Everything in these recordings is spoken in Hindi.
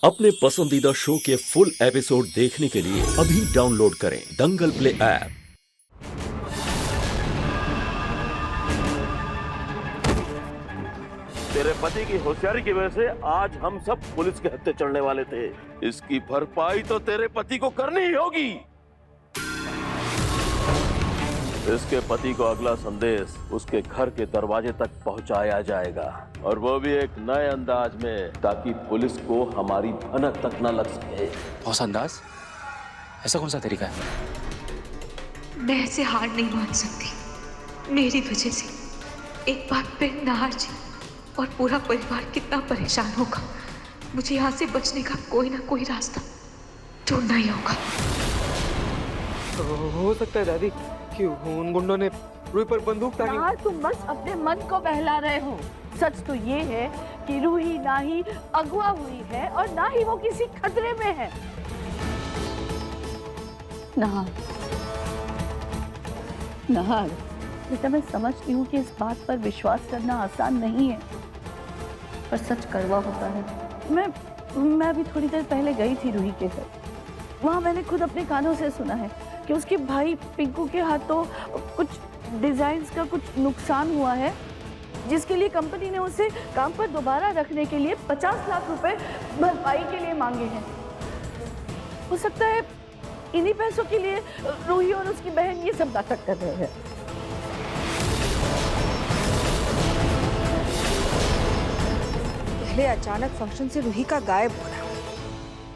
अपने पसंदीदा शो के फुल एपिसोड देखने के लिए अभी डाउनलोड करें दंगल प्ले ऐप। तेरे पति की होशियारी की वजह से आज हम सब पुलिस के हत्थे चढ़ने वाले थे। इसकी भरपाई तो तेरे पति को करनी ही होगी। इसके पति को अगला संदेश उसके घर के दरवाजे तक पहुंचाया जाएगा, और वो भी एक नए अंदाज में, ताकि पुलिस को हमारी भनक तक न लग सके। बॉस, अंदाज? ऐसा कौन सा तरीका है? मैं ऐसे हार नहीं मान सकती। मेरी वजह से एक बार फिर नाहर जी और पूरा परिवार कितना परेशान होगा। मुझे यहाँ से बचने का कोई ना कोई रास्ता ढूंढना ही होगा। हो सकता है दादी कि उन गुंडों ने रूही पर बंदूक तानी। यार तुम बस अपने मन को बहला रहे हो। सच तो ये है कि रूही ना ही अगवा हुई है और ना ही वो किसी खतरे में है। नहार बेटा, मैं समझती हूँ कि इस बात पर विश्वास करना आसान नहीं है, पर सच कड़वा होता है। मैं अभी थोड़ी देर पहले गई थी रूही के घर। वहाँ मैंने खुद अपने कानों से सुना है कि उसके भाई पिंकू के हाथों कुछ डिजाइन्स का कुछ नुकसान हुआ है, जिसके लिए कंपनी ने उसे काम पर दोबारा रखने के लिए 50 लाख रुपए भरपाई के लिए मांगे हैं। हो सकता है इन्हीं पैसों के लिए रूही और उसकी बहन ये सब नाटक कर रहे हैं। पहले अचानक फंक्शन से रूही का गायब होना,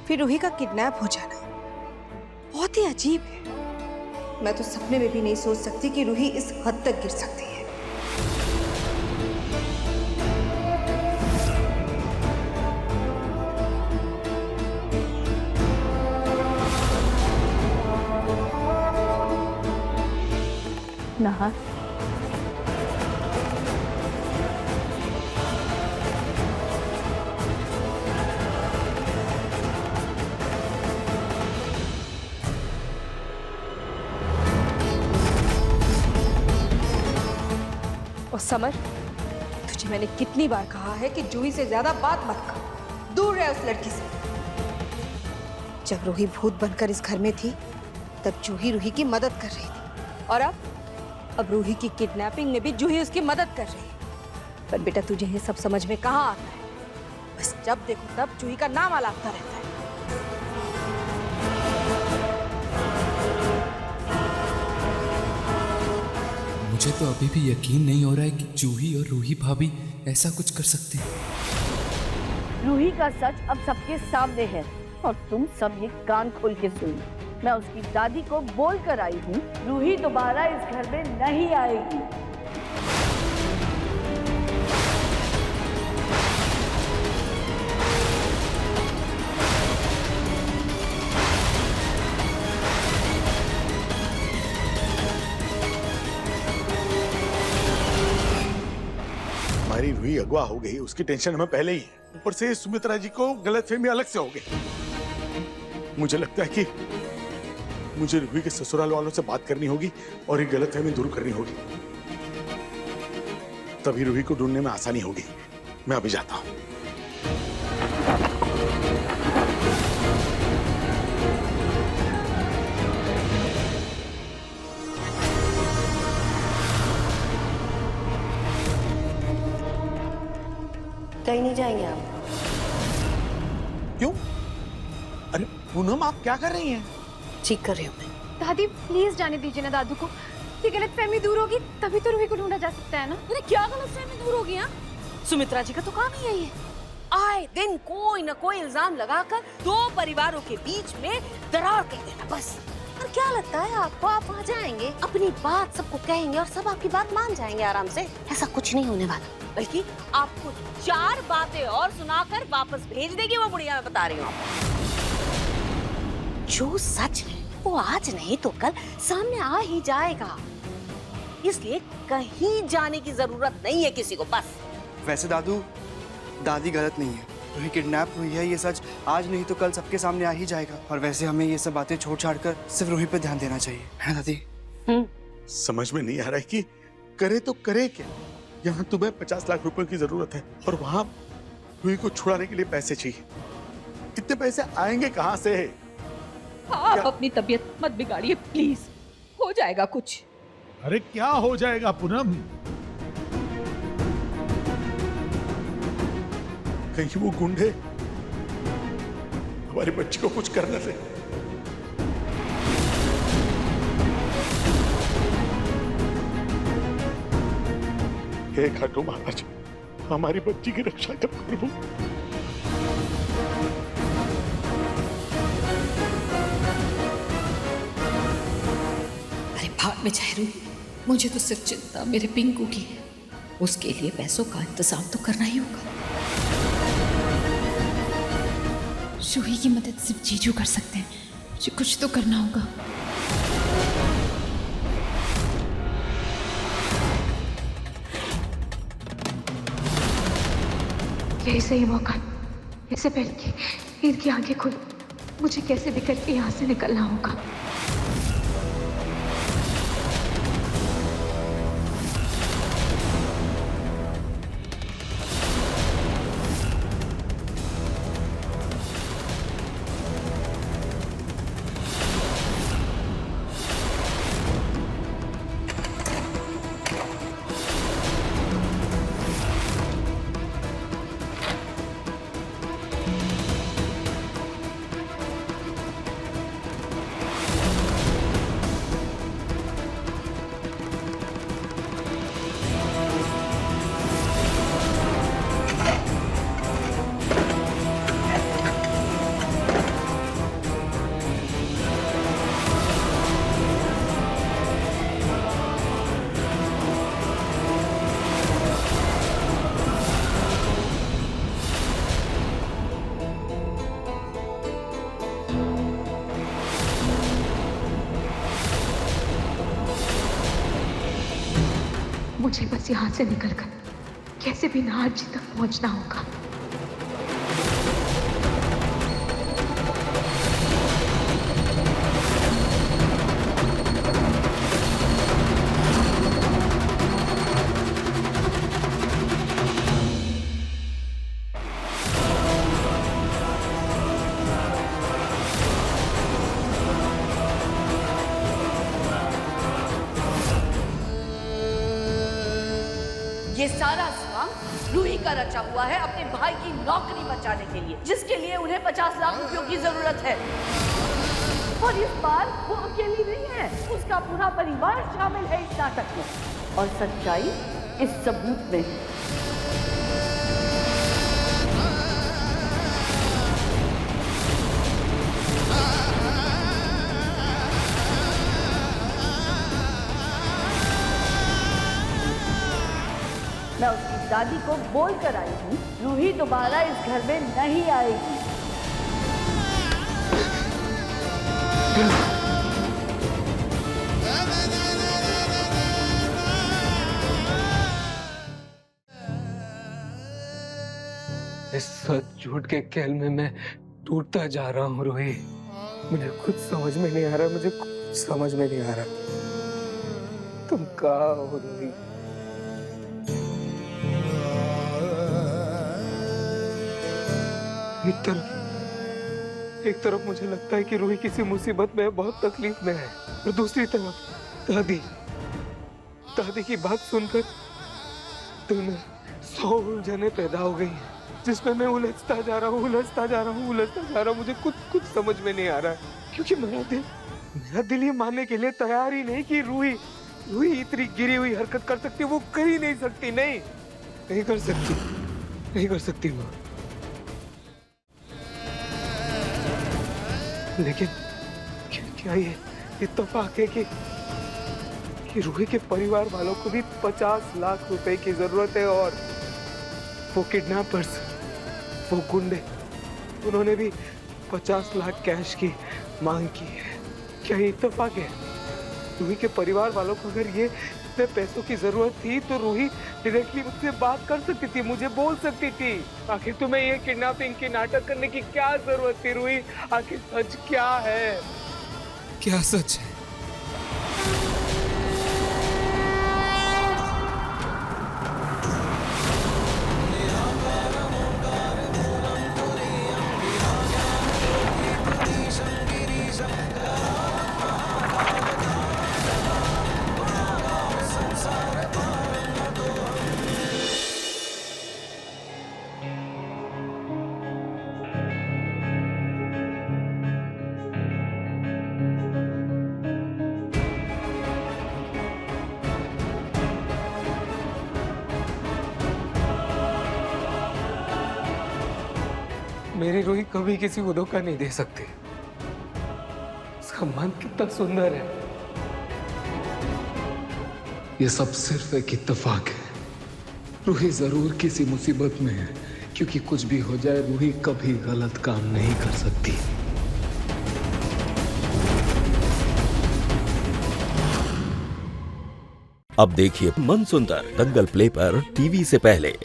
फिर रूही का किडनैप हो जाना, बहुत ही अजीब है। मैं तो सपने में भी नहीं सोच सकती कि रूही इस हद तक गिर सकती है। नहार, और समर, तुझे मैंने कितनी बार कहा है कि जूही से ज्यादा बात मत कर, दूर रहे उस लड़की से। जब रूही भूत बनकर इस घर में थी, तब जूही रूही की मदद कर रही थी, और अब रूही की किडनैपिंग में भी जूही उसकी मदद कर रही है। पर बेटा, तुझे ये सब समझ में कहाँ आता है? बस जब देखो तब जूही का नाम आलापता रहता है। मुझे तो अभी भी यकीन नहीं हो रहा है कि जूही और रूही भाभी ऐसा कुछ कर सकते हैं। रूही का सच अब सबके सामने है और तुम सब ये कान खोल के सुनो। मैं उसकी दादी को बोल कर आई हूँ, रूही दोबारा इस घर में नहीं आएगी। हमारी रूही अगवा हो गई, उसकी टेंशन हमें पहले ही है। ऊपर से सुमित्रा जी को गलतफहमी अलग से हो गई। मुझे लगता है कि मुझे रूही के ससुराल वालों से बात करनी होगी और ये गलतफहमी दूर करनी होगी, तभी रूही को ढूंढने में आसानी होगी। मैं अभी जाता हूं। कहीं नहीं जाएंगे आप? क्यों? अरे पूनम, आप क्या कर रही हैं? ठीक कर रही हूँ मैं। दादी प्लीज जाने दीजिए ना दादू को। ये गलतफहमी दूर होगी तभी तो रूही को ढूंढा जा सकता है ना। अरे क्या गलतफहमी दूर होगी? सुमित्रा जी का तो काम ही है ये। आए दिन कोई न कोई इल्जाम लगाकर दो परिवारों के बीच में दरार कर देना, बस। और क्या लगता है आपको, आप वहाँ जाएंगे, अपनी बात सबको कहेंगे और सब आपकी बात मान जाएंगे आराम से? ऐसा कुछ नहीं होने वाला, बल्कि आपको 4 बातें और सुनाकर वापस भेज देगी वो बुढ़िया। मैं बता रही हूँ आपको। जो सच है वो आज नहीं तो कल सामने आ ही जाएगा, इसलिए कहीं जाने की जरूरत नहीं है किसी को, बस। वैसे दादी गलत नहीं है। रूही किडनैप हुई है, ये सच आज नहीं तो कल सबके सामने आ ही जाएगा। और वैसे हमें ये सब बातें छोड़ छाड़ कर सिर्फ रूही पे ध्यान देना चाहिए, है ना दादी? समझ में नहीं आ रहा है कि करे तो करे क्या। यहाँ तुम्हें 50 लाख रुपए की जरूरत है और वहां रूही को छुड़ाने के लिए पैसे चाहिए। इतने पैसे आएंगे कहाँ से? आप अपनी तबीयत मत बिगाड़िए प्लीज, हो जाएगा कुछ। अरे क्या हो जाएगा पूनम? कहीं वो गुंडे हमारी बच्ची को कुछ कर न दे। हे खाटू महाराज, हमारी बच्ची की रक्षा कर प्रभु। अरे भाग में चाहरू, मुझे तो सिर्फ चिंता मेरे पिंकू की है। उसके लिए पैसों का इंतजाम तो करना ही होगा। जूही की मदद सिर्फ जीजू कर सकते हैं, मुझे कुछ तो करना होगा। यही सही मौका, इससे पहले कि इनकी आंखें खुल, मुझे कैसे भी करके यहाँ से निकलना होगा। मुझे बस यहाँ से निकलकर कैसे भी नाहर जी तक पहुँचना होगा। ये सारा स्वांग रूही का रचा हुआ है अपने भाई की नौकरी बचाने के लिए, जिसके लिए उन्हें 50 लाख रुपयों की जरूरत है। और इस बार वो अकेली नहीं है, उसका पूरा परिवार शामिल है इस नाटक में। और सच्चाई इस सबूत में है। मैं उसकी दादी को बोल कर आई हूँ, रूही दोबारा इस घर में नहीं आएगी। इस सच झूठ के खेल में मैं टूटता जा रहा हूँ रूही। मुझे खुद समझ में नहीं आ रहा, मुझे कुछ समझ में नहीं आ रहा। तुम कहाँ हो रूही? एक तरफ मुझे लगता है कि रूही किसी मुसीबत में है, बहुत तकलीफ में है, और दूसरी तरफ दादी की बात सुनकर दिल में 100 उलझनें पैदा हो गई हैं, जिसमें मैं उलझता जा रहा हूँ। मुझे कुछ समझ में नहीं आ रहा है, क्योंकि मेरा दिल ये मानने के लिए तैयार ही नहीं कि रूही इतनी गिरी हुई हरकत कर सकती है। वो कर ही नहीं सकती। नहीं कर सकती माँ। लेकिन क्या ये इत्तेफाक है कि रूही के परिवार वालों को भी 50 लाख रुपए की जरूरत है, और वो किडनैपर्स, वो गुंडे, उन्होंने भी 50 लाख कैश की मांग की है। क्या ये इत्तेफाक है? रूही के परिवार वालों को अगर ये इतने पैसों की जरूरत थी तो रूही डायरेक्टली मुझसे बात कर सकती थी, मुझे बोल सकती थी। आखिर तुम्हें ये किडनैपिंग की नाटक करने की क्या जरूरत थी रूही? आखिर सच क्या है? क्या सच है? कभी किसी को धोखा नहीं दे सकते। उसका मन कितना सुंदर है। ये सब सिर्फ एक इत्तेफाक है। रूही जरूर किसी मुसीबत में है, क्योंकि कुछ भी हो जाए रूही कभी गलत काम नहीं कर सकती। अब देखिए मनसुंदर दंगल प्ले पर टीवी से पहले।